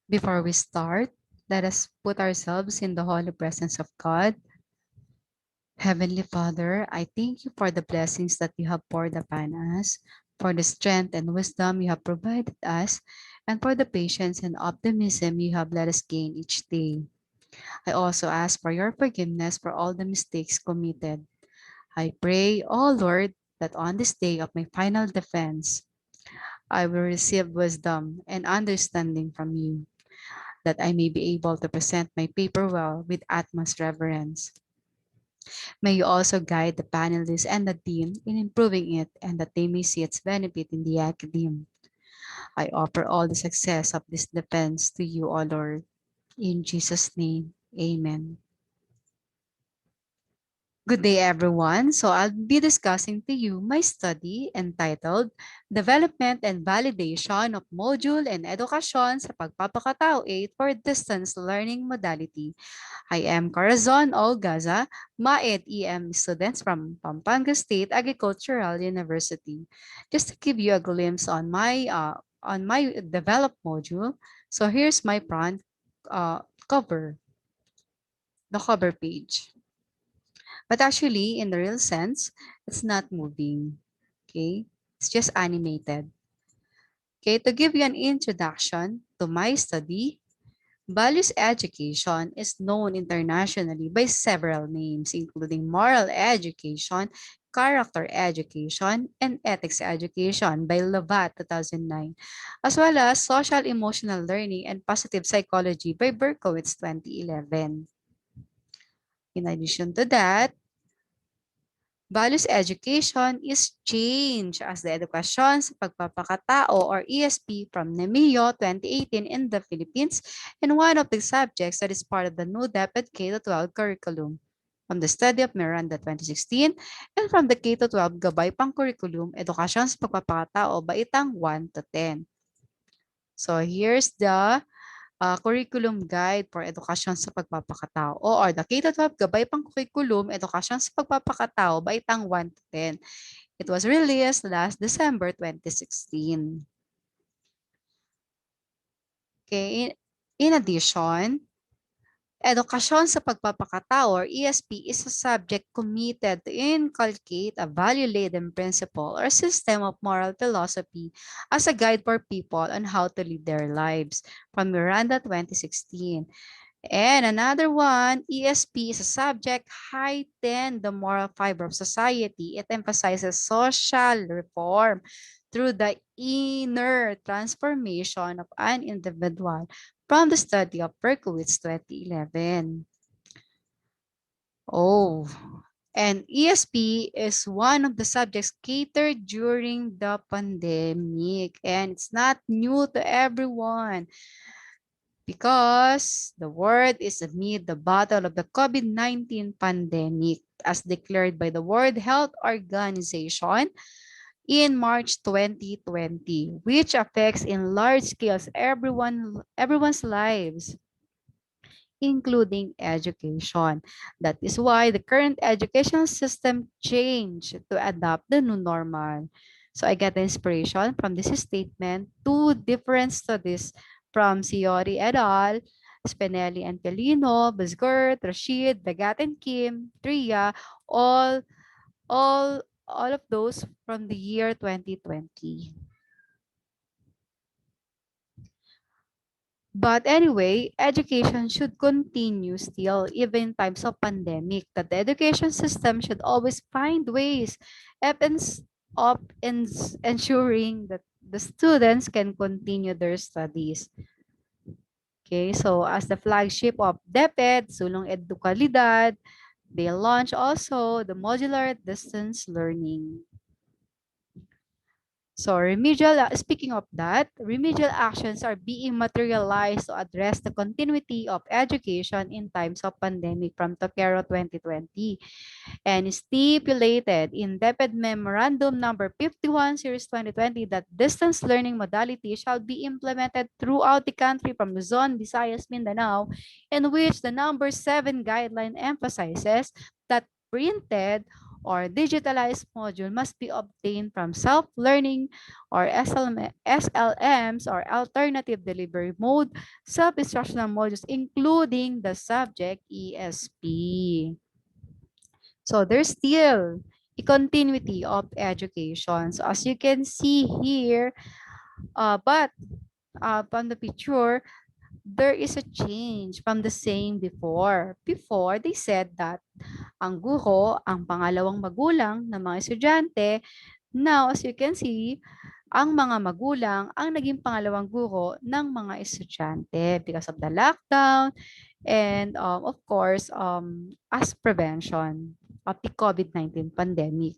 Before we start, let us put ourselves in the holy presence of God. Heavenly Father, I thank you for the blessings that you have poured upon us, for the strength and wisdom you have provided us, and for the patience and optimism you have let us gain each day. I also ask for your forgiveness for all the mistakes committed. I pray, O Lord, that on this day of my final defense, I will receive wisdom and understanding from you, that I may be able to present my paper well with utmost reverence. May you also guide the panelists and the team in improving it, and that they may see its benefit in the academe. I offer all the success of this defense to you, O Lord. In Jesus' name, amen. Good day, everyone. So I'll be discussing to you my study entitled Development and Validation of Module and Edukasyon sa Pagpapakatao 8 for Distance Learning Modality. I am Corazon o Gaza, MAED EM students from Pampanga State Agricultural University. Just to give you a glimpse on my developed module, so here's my front cover, the cover page. But actually, in the real sense, it's not moving. Okay, it's just animated. Okay, to give you an introduction to my study, values education is known internationally by several names, including moral education, character education, and ethics education by Lovat 2009, as well as social emotional learning and positive psychology by Berkowitz 2011. In addition to that, values education is changed as the Edukasyon sa Pagpapakatao or ESP from NEMIO 2018 in the Philippines, and one of the subjects that is part of the new DepEd K-12 curriculum from the study of Miranda 2016 and from the K-12 Gabay Pang Curriculum Edukasyon sa Pagpapakatao Baitang 1 to 10. So here's the curriculum guide for edukasyon sa pagpapakatao or the K-12 Gabay Pang Curriculum Edukasyon sa Pagpapakatao Baitang 1 to 10. It was released last December 2016. Okay, in addition, edukasyon sa pagpapakatao or ESP is a subject committed to inculcate a value-laden principle or system of moral philosophy as a guide for people on how to live their lives from Miranda 2016. And another one, ESP is a subject heighten the moral fiber of society. It emphasizes social reform through the inner transformation of an individual from the study of Berkowitz 2011. Oh, and ESP is one of the subjects catered during the pandemic, and it's not new to everyone, because the world is amid the battle of the COVID-19 pandemic as declared by the World Health Organization in March 2020, which affects in large scales everyone's lives, including education. That is why the current education system changed to adapt the new normal. So I get the inspiration from this statement. Two different studies from Ciori et al., Spinelli and Pelino, Busgert, Rashid, Dagat and Kim, Tria, all, all of those from the year 2020. But anyway, education should continue still, even in times of pandemic, that the education system should always find ways of ensuring that the students can continue their studies. Okay, so as the flagship of DepEd, Sulong Edukalidad, they launch also the modular distance learning. So speaking of that, remedial actions are being materialized to address the continuity of education in times of pandemic from Tokero 2020 and stipulated in DepEd Memorandum number 51 series 2020 that distance learning modality shall be implemented throughout the country from Luzon, Visayas, Mindanao, in which the number 7 guideline emphasizes that printed or digitalized module must be obtained from self-learning or SLMs or alternative delivery mode sub-instructional modules, including the subject ESP. So there's still a continuity of education. So as you can see here, but from the picture, there is a change from the same before. Before, they said that ang guro, ang pangalawang magulang ng mga estudyante. Now, as you can see, ang mga magulang ang naging pangalawang guro ng mga estudyante because of the lockdown and of course, as prevention of the COVID-19 pandemic.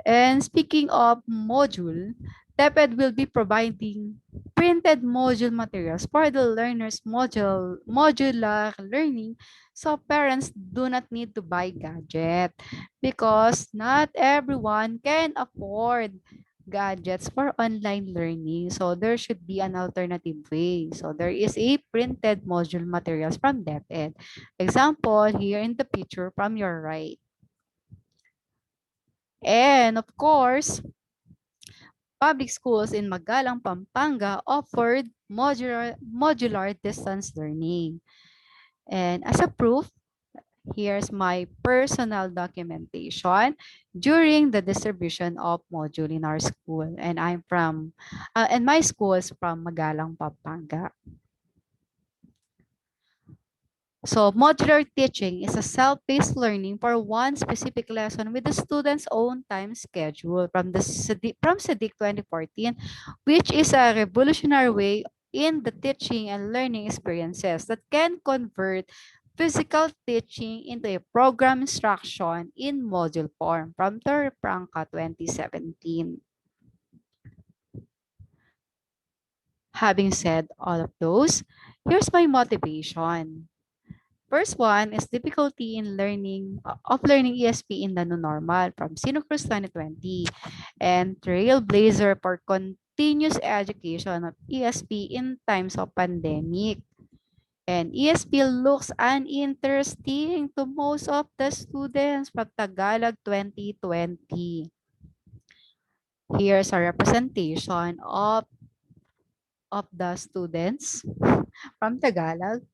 And speaking of module, TEPED will be providing printed module materials for the learners' modular learning, so parents do not need to buy gadget because not everyone can afford gadgets for online learning. So there should be an alternative way. So there is a printed module materials from DepEd. Example here in the picture from your right. And of course, public schools in Magalang, Pampanga offered modular distance learning. And as a proof, here's my personal documentation during the distribution of module in our school. And and my school is from Magalang, Pampanga. So modular teaching is a self-paced learning for one specific lesson with the student's own time schedule from SEDIC 2014, which is a revolutionary way in the teaching and learning experiences that can convert physical teaching into a program instruction in module form from Torreblanca 2017. Having said all of those, here's my motivation. First one is difficulty in learning ESP in the new normal from Sinocruz 2020 and Trailblazer for continuous education of ESP in times of pandemic. And ESP looks uninteresting to most of the students from Tagalog 2020. Here's a representation of the students from Tagalog.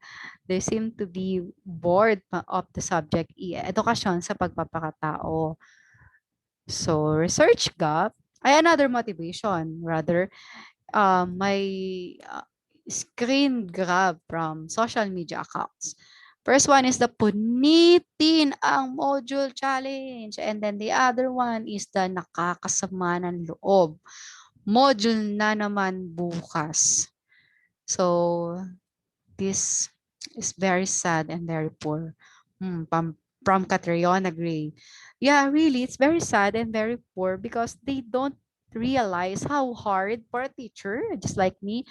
They seem to be bored of the subject edukasyon sa pagpapakatao. So, research gap ay another motivation. Rather, my screen grab from social media accounts. First one is the punitin ang module challenge. And then the other one is the nakakasama ng loob. Module na naman bukas. So, this is very sad and very poor. From Catriona Gray. Yeah, really, it's very sad and very poor because they don't realize how hard for a teacher, just like me,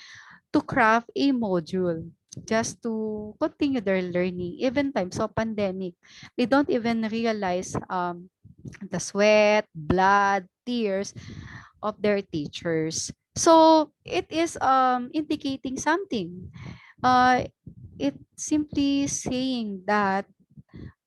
to craft a module just to continue their learning, even times of pandemic. They don't even realize the sweat, blood, tears of their teachers. So it is indicating something. Uh, it simply saying that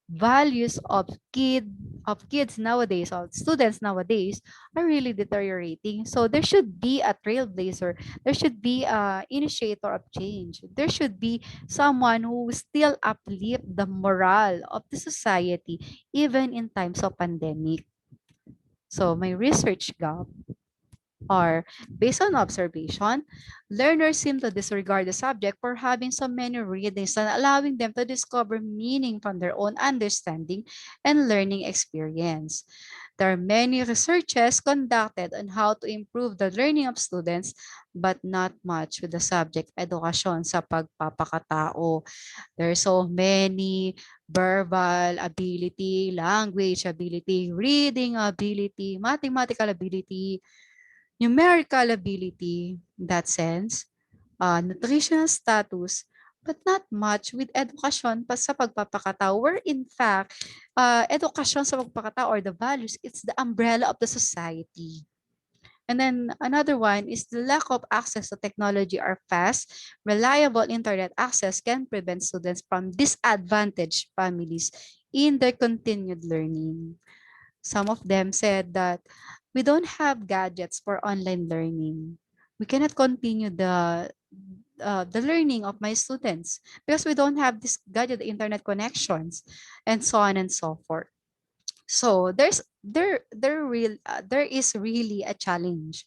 values of kids nowadays, of students nowadays, are really deteriorating. So there should be a trailblazer. There should be a initiator of change. There should be someone who still uplift the morale of the society even in times of pandemic. So my research gap or based on observation, learners seem to disregard the subject for having so many readings and allowing them to discover meaning from their own understanding and learning experience. There are many researches conducted on how to improve the learning of students, but not much with the subject edukasyon sa pagpapakatao. There are so many verbal ability, language ability, reading ability, mathematical ability, numerical ability in that sense, nutritional status, but not much with edukasyon pa sa pagpapakatao, where in fact, edukasyon sa pagpapakatao or the values, it's the umbrella of the society. And then another one is the lack of access to technology or fast, reliable internet access can prevent students from disadvantaged families in their continued learning. Some of them said that we don't have gadgets for online learning. We cannot continue the learning of my students because we don't have this gadget internet connections and so on and so forth. So there is really a challenge.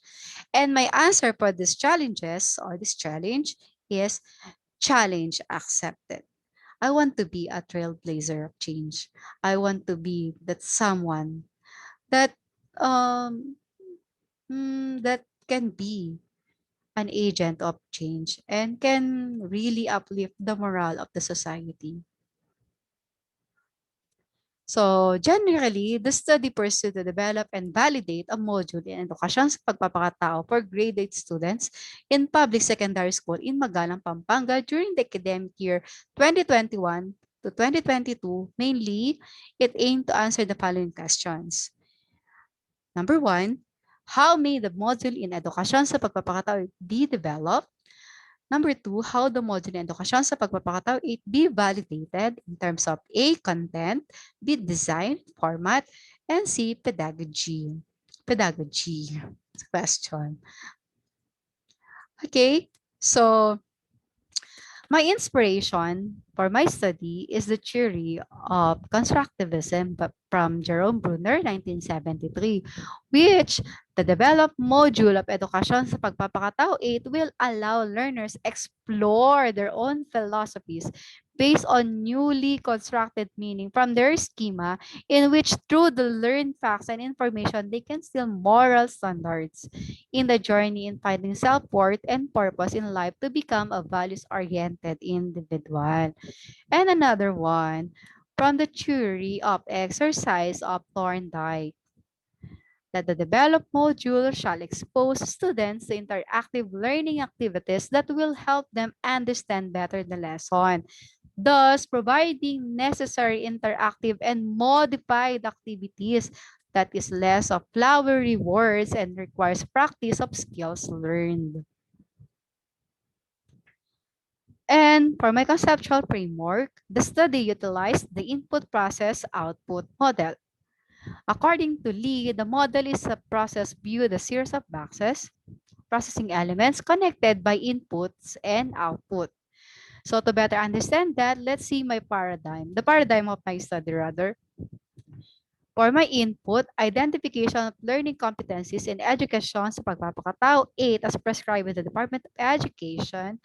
And my answer for these challenges or this challenge is challenge accepted. I want to be a trailblazer of change. I want to be that someone that that can be an agent of change and can really uplift the morale of the society. So generally, the study pursued to develop and validate a module in edukasyon sa pagpapakatao for grade 8 students in public secondary school in Magalang, Pampanga during the academic year 2021 to 2022. Mainly, it aimed to answer the following questions. Number 1, how may the module in edukasyon sa pagpapakatao be developed? Number 2, how the module in edukasyon sa pagpapakatao be validated in terms of A, content, B, design, format, and C, pedagogy. Pedagogy. Question. Okay, so my inspiration for my study is the theory of constructivism from Jerome Bruner, 1973, which the developed module of Edukasyon sa Pagpapakatao 8 will allow learners explore their own philosophies based on newly constructed meaning from their schema, in which through the learned facts and information, they can still moral standards in the journey in finding self-worth and purpose in life to become a values-oriented individual. And another one, from the theory of exercise of Thorndike, that the developed module shall expose students to interactive learning activities that will help them understand better the lesson, thus providing necessary interactive and modified activities that is less of flowery words and requires practice of skills learned. And for my conceptual framework, the study utilized the input process output model. According to Lee, the model is a process viewed as a series of boxes, processing elements connected by inputs and output. So to better understand that, let's see my paradigm, the paradigm of my study rather. For my input, identification of learning competencies in education sa pagpapakatao 8 as prescribed by the Department of Education,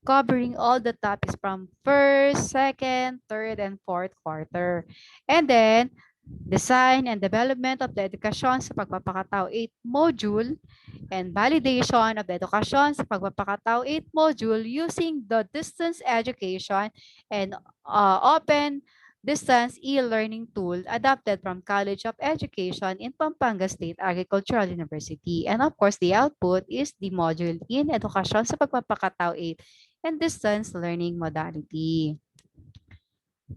covering all the topics from first, second, third, and fourth quarter. And then, design and development of the Edukasyon sa Pagpapakatao 8 module and validation of the Edukasyon sa Pagpapakatao 8 module using the distance education and open distance e-learning tool adapted from College of Education in Pampanga State Agricultural University. And of course, the output is the module in Edukasyon sa Pagpapakatao 8 and distance learning modality.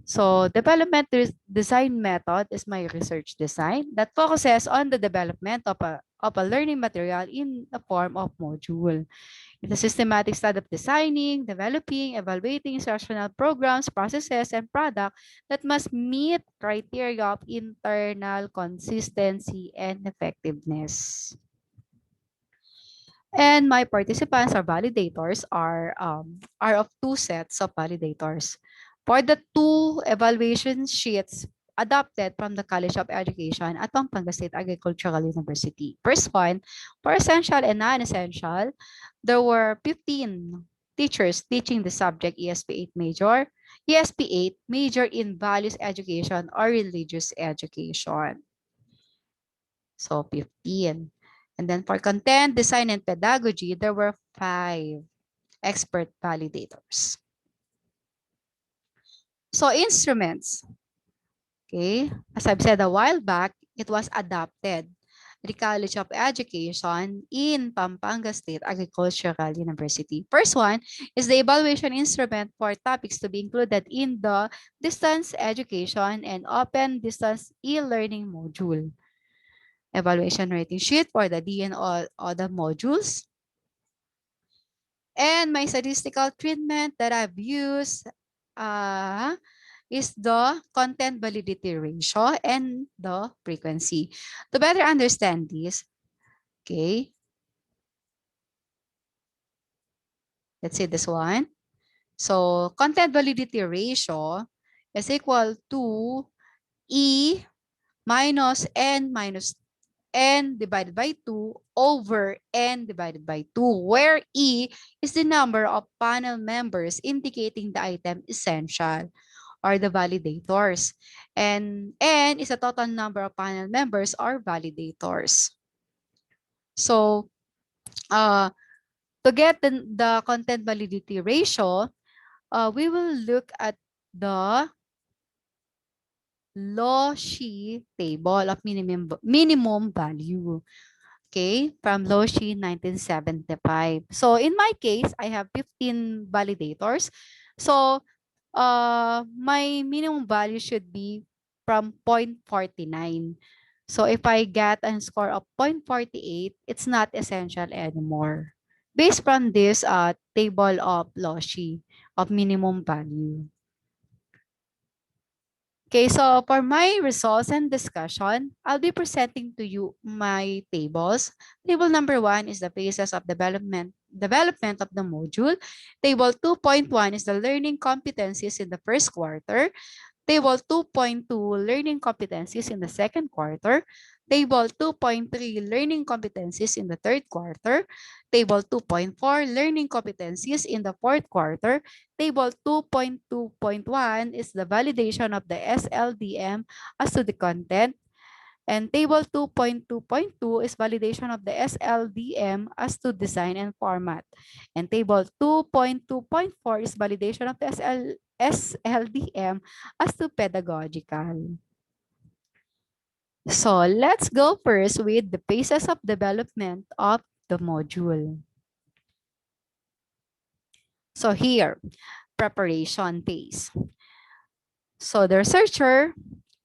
So development design method is my research design that focuses on the development of a learning material in the form of module. It's a systematic study of designing, developing, evaluating instructional programs, processes, and products that must meet criteria of internal consistency and effectiveness. And my participants or validators are of two sets of validators. For the two evaluation sheets adopted from the College of Education at Pampanga State Agricultural University. First one, for essential and non-essential, there were 15 teachers teaching the subject ESP 8 major in values education or religious education. So 15. And then for content, design, and pedagogy, there were 5 expert validators. So instruments, okay, as I've said a while back, it was adopted. The College of Education in Pampanga State Agricultural University. First one is the evaluation instrument for topics to be included in the distance education and open distance e-learning module. Evaluation rating sheet for the D and all the modules. And my statistical treatment that I've used is the content validity ratio and the frequency. To better understand this, okay, let's see this one. So content validity ratio is equal to E minus n divided by 2 over n divided by 2, where E is the number of panel members indicating the item essential or the validators. And n is the total number of panel members or validators. So uh, to get the content validity ratio, we will look at the Loshi table of minimum value. Okay, from Loshi 1975. So in my case, I have 15 validators. So my minimum value should be from 0.49. So if I get a score of 0.48, it's not essential anymore. Based from this table of Loshi of minimum value. Okay, so for my results and discussion, I'll be presenting to you my tables. Table number 1 is the phases of development of the module. Table 2.1 is the learning competencies in the first quarter. Table 2.2, learning competencies in the second quarter. Table 2.3, learning competencies in the third quarter. Table 2.4, learning competencies in the fourth quarter. Table 2.2.1 is the validation of the SLDM as to the content. And table 2.2.2 is validation of the SLDM as to design and format. And table 2.2.4 is validation of the SLDM as to pedagogical. So let's go first with the phases of development of the module. So here, preparation phase. So the researcher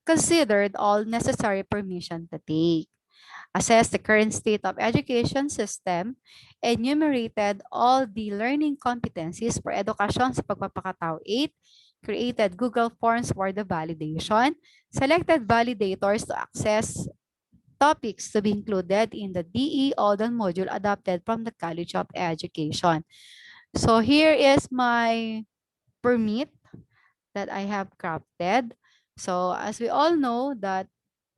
considered all necessary permission to take, assessed the current state of education system, enumerated all the learning competencies for Edukasyon sa Pagpapakatao 8, created Google Forms for the validation, selected validators to access topics to be included in the DE Audon module adopted from the College of Education. So here is my permit that I have crafted. So as we all know that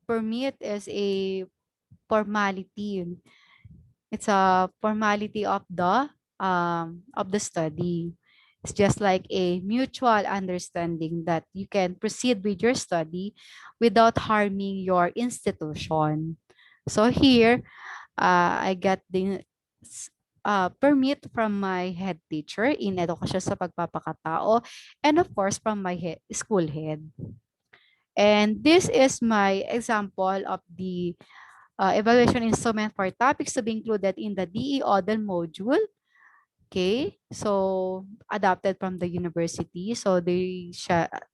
permit is a formality. It's a formality of the study. It's just like a mutual understanding that you can proceed with your study without harming your institution. So here, I got the permit from my head teacher in Edukasyon sa Pagpapakatao and of course from my school head. And this is my example of the evaluation instrument for topics to be included in the DE Audon module. Okay, so adapted from the university. So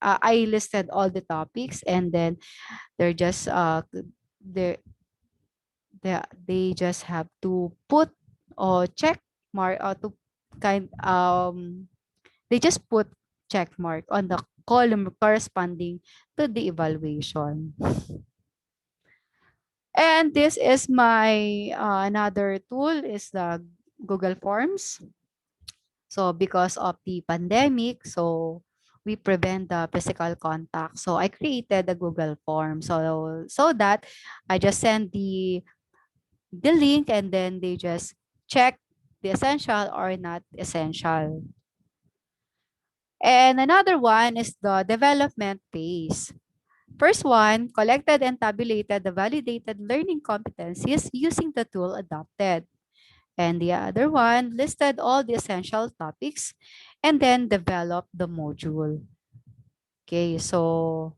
I listed all the topics, and then they're just they they just have to put or check mark or to kind they just put check mark on the column corresponding to the evaluation. And this is my another tool is the Google Forms. So because of the pandemic, so we prevent the physical contact. So I created the Google Form so that I just send the link and then they just check the essential or not essential. And another one is the development phase. First one, collected and tabulated the validated learning competencies using the tool adopted. And the other one listed all the essential topics and then developed the module. Okay, so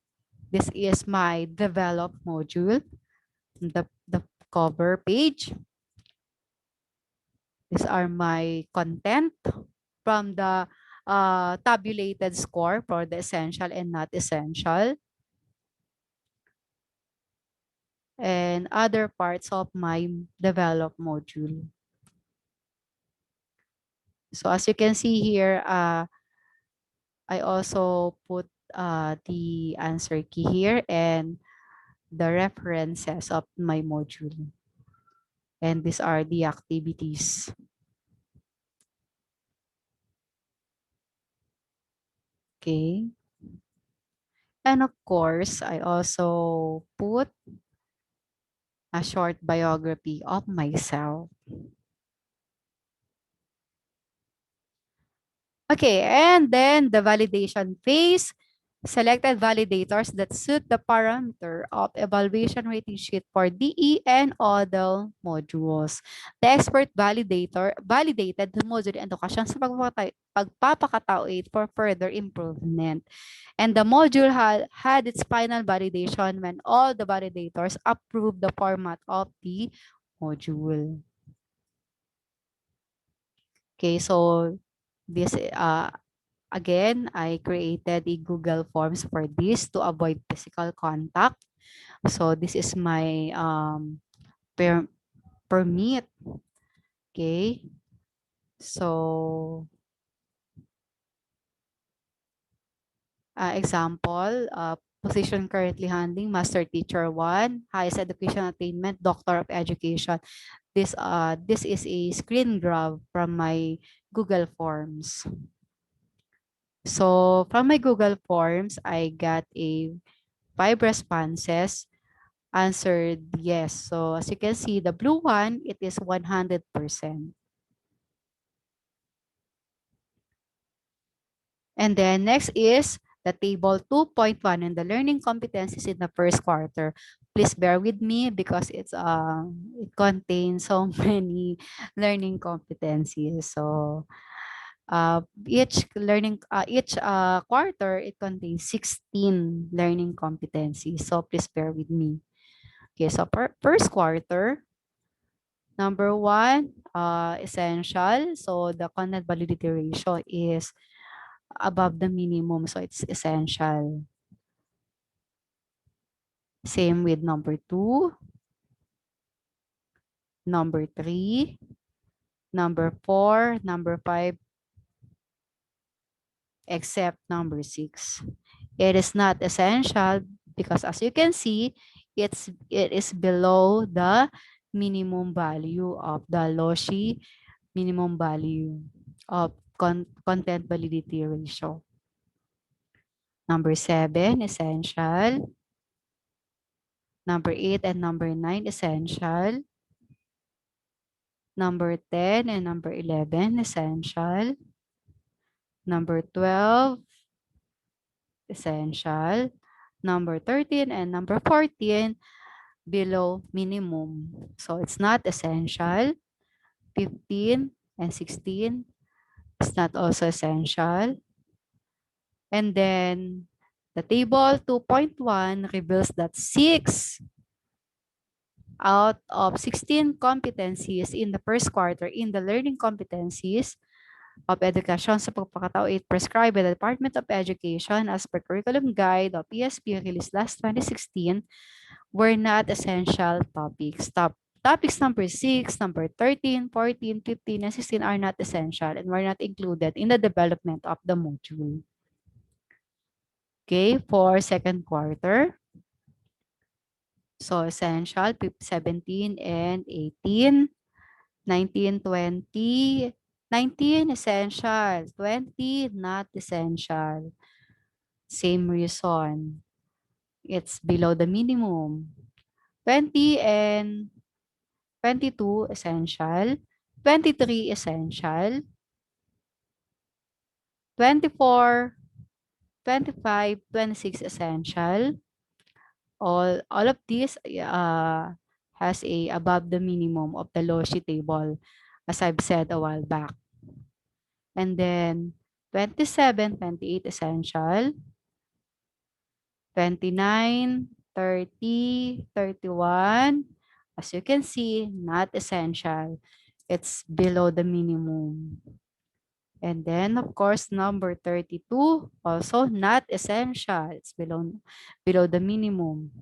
this is my develop module, the cover page. These are my content from the tabulated score for the essential and not essential. And other parts of my develop module. So as you can see here, I also put the answer key here and the references of my module. And these are the activities. Okay. And of course, I also put a short biography of myself. Okay, and then the validation phase. Selected validators that suit the parameter of evaluation rating sheet for DE and ODL modules. The expert validator validated the module edukasyon sa pagpapakatao 8 for further improvement. And the module had its final validation when all the validators approved the format of the module. Okay, so this again, I created a Google Forms for this to avoid physical contact. So this is my permit. Okay. So example, position currently handling Master Teacher 1, highest education attainment, Doctor of Education. This is a screen grab from my Google Forms. So from my Google Forms, I got a 5 responses answered yes. So as you can see, the blue one, it is 100%. And then next is the table 2.1 and the learning competencies in the first quarter. Please bear with me because it contains so many learning competencies. So each quarter it contains 16 learning competencies. So please bear with me. Okay, so first quarter, number one, essential. So the content validity ratio is above the minimum. So it's essential. Same with number two, number three, number four, number five, except number six. It is not essential because as you can see, it is below the minimum value of the Loshi minimum value of content validity ratio. Number seven, essential. Number 8 and number 9, essential. Number 10 and number 11, essential. Number 12, essential. Number 13 and number 14, below minimum. So it's not essential. 15 and 16, it's not also essential. And then the table 2.1 reveals that 6 out of 16 competencies in the first quarter in the learning competencies of Edukasyon sa Pagpapakatao 8 prescribed by the Department of Education as per curriculum guide of PSP released last 2016 were not essential topics. Topics number 6, number 13, 14, 15, and 16 are not essential and were not included in the development of the module. Okay, for second quarter. So essential, 17 and 18, 19, 20, 19 essential, 20 not essential. Same reason. It's below the minimum. 20 and 22 essential, 23 essential, 24, 25, 26 essential. All of these has a above the minimum of the Loshi table, as I've said a while back. And then 27, 28 essential, 29, 30, 31. As you can see, not essential. It's below the minimum. And then, of course, number 32, also not essential. It's below the minimum.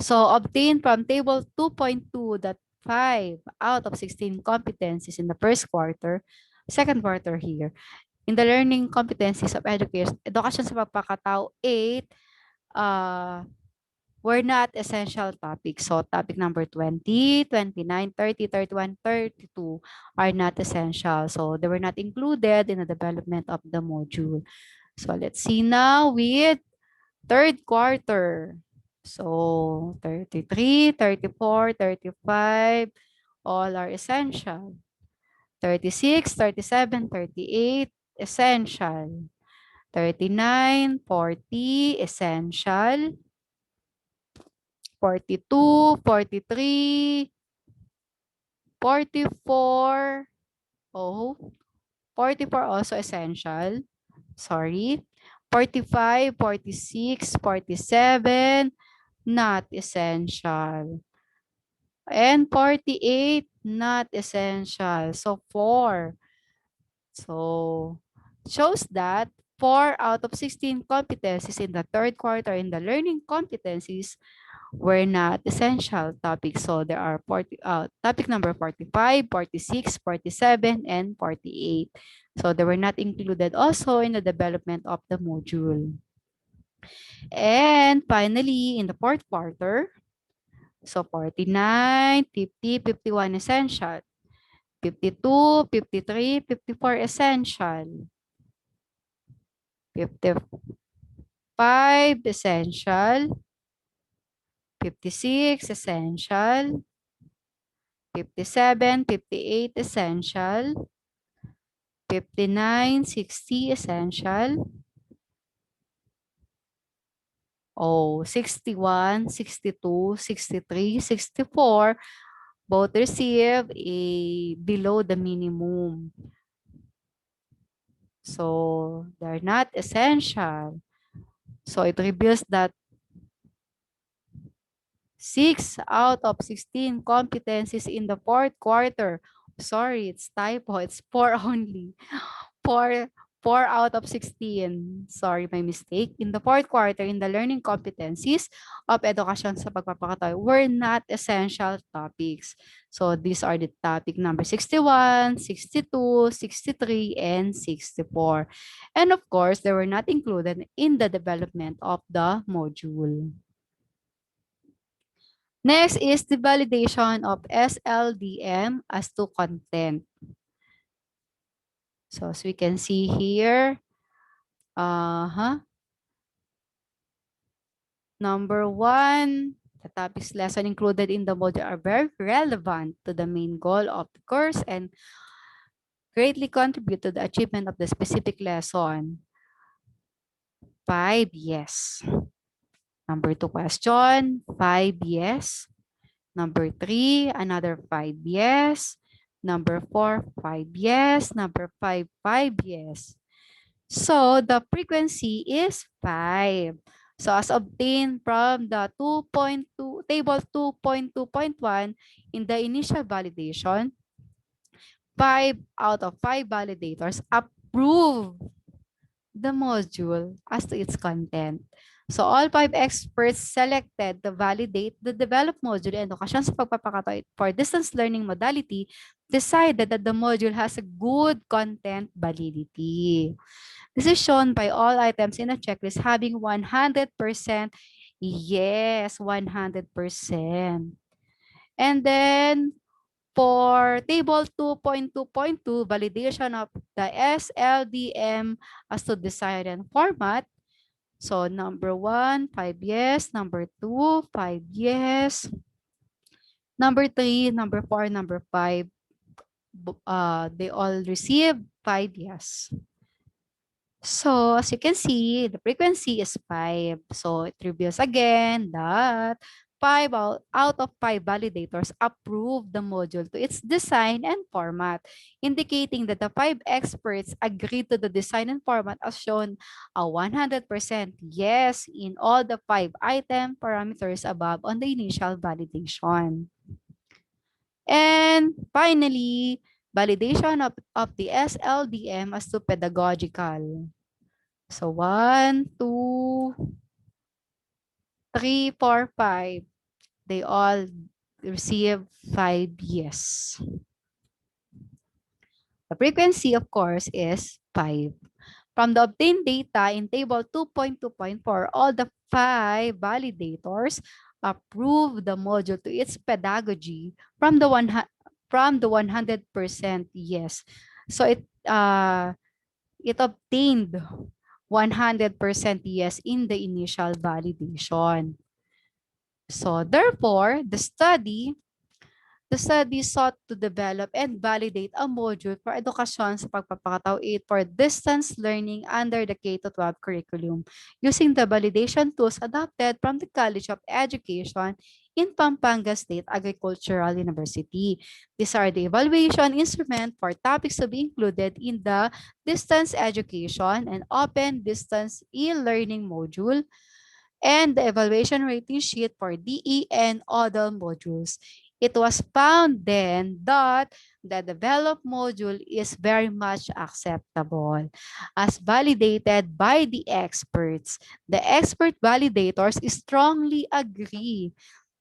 So, obtain from table 2.2 that 5 out of 16 competencies in the first quarter, second quarter here, In the learning competencies of education, edukasyon sa pagpapakatao 8, were not essential topics. So topic number 20, 29, 30, 31, 32 are not essential. So they were not included in the development of the module. So let's see now with third quarter. So 33, 34, 35, all are essential. 36, 37, 38, essential. 39, 40, essential. 42, 43, 44, oh, 44 also essential. Sorry. 45, 46, 47, not essential. And 48, not essential. So 4. So shows that 4 out of 16 competencies in the third quarter in the learning competencies were not essential topics. So there are topic number 45, 46, 47, and 48. So they were not included also in the development of the module. And finally, in the fourth quarter, so 49, 50, 51 essential. 52, 53, 54 essential. 55 essential. 56 essential. 57, 58 essential. 59, 60 essential. Oh, 61, 62, 63, 64 both receive a below the minimum. So they're not essential. So it reveals that 6 out of 16 competencies in the fourth quarter. Sorry, it's typo. It's 4 only. 4, 4 out of 16. Sorry, my mistake. In the fourth quarter, in the learning competencies of edukasyon sa pagpapakatao were not essential topics. So these are the topic number 61, 62, 63, and 64. And of course, they were not included in the development of the module. Next is the validation of Sldm as to content. So as we can see here, number 1, the topics lesson included in the module are very relevant to the main goal of the course and greatly contribute to the achievement of the specific lesson. 5, yes. Number 2 question, 5, yes. Number 3, another 5 yes. Number 4, 5 yes. Number 5, 5 yes. So the frequency is 5. So as obtained from the 2.2 table 2.2.1 in the initial validation, 5 out of 5 validators approve the module as to its content. So all 5 experts selected to validate the developed module in Edukasyon sa Pagpapakatao for distance learning modality decided that the module has a good content validity. This is shown by all items in the checklist having 100% yes, 100%. And then for table 2.2.2, validation of the Sldm as to desired and format. So number 1, 5 yes. Number 2, 5 yes. Number 3, number 4, number 5, they all received 5 yes. So as you can see, the frequency is 5. So it reveals again that 5 out of 5 validators approve the module to its design and format, indicating that the 5 experts agreed to the design and format as shown a 100% yes in all the 5 item parameters above on the initial validation. And finally, validation of the Sldm as to pedagogical. So 1, 2, 3, 4, 5. They all receive 5 yes. The frequency, of course, is 5. From the obtained data in table 2.2.4, all the 5 validators approve the module to its pedagogy from the 100% yes. So it obtained 100% yes in the initial validation. So therefore, the study sought to develop and validate a module for edukasyon sa pagpapakatao 8 for distance learning under the K-12 curriculum using the validation tools adopted from the College of Education in Pampanga State Agricultural University. These are the evaluation instrument for topics to be included in the distance education and open distance e-learning module and the evaluation rating sheet for DE and ODL modules. It was found then that the developed module is very much acceptable as validated by the experts. The expert validators strongly agree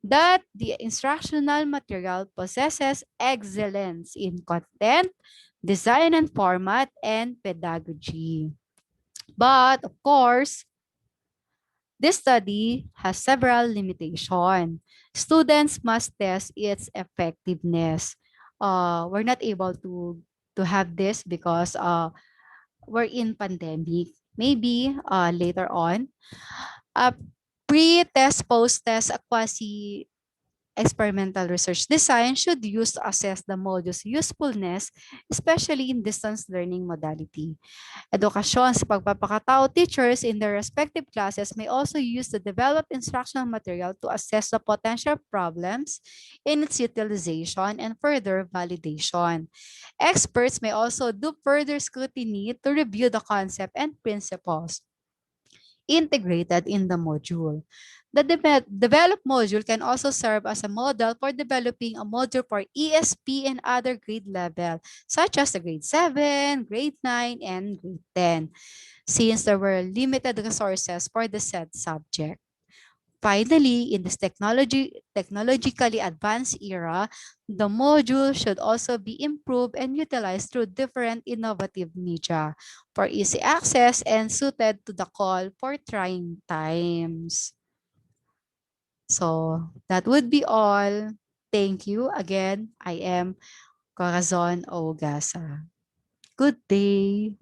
that the instructional material possesses excellence in content, design and format, and pedagogy. But of course, this study has several limitations. Students must test its effectiveness. We're not able to have this because we're in pandemic. Maybe later on, uh, pre-test, post-test, quasi experimental research design should use to assess the module's usefulness, especially in distance learning modality. Edukasyon sa pagpapakatao, teachers in their respective classes may also use the developed instructional material to assess the potential problems in its utilization and further validation. Experts may also do further scrutiny to review the concept and principles integrated in the module. The developed module can also serve as a model for developing a module for ESP and other grade level, such as the grade 7, grade 9, and grade 10, since there were limited resources for the said subject. Finally, in this technologically advanced era, the module should also be improved and utilized through different innovative media for easy access and suited to the call for trying times. So that would be all. Thank you. Again, I am Corazon o Gaza. Good day.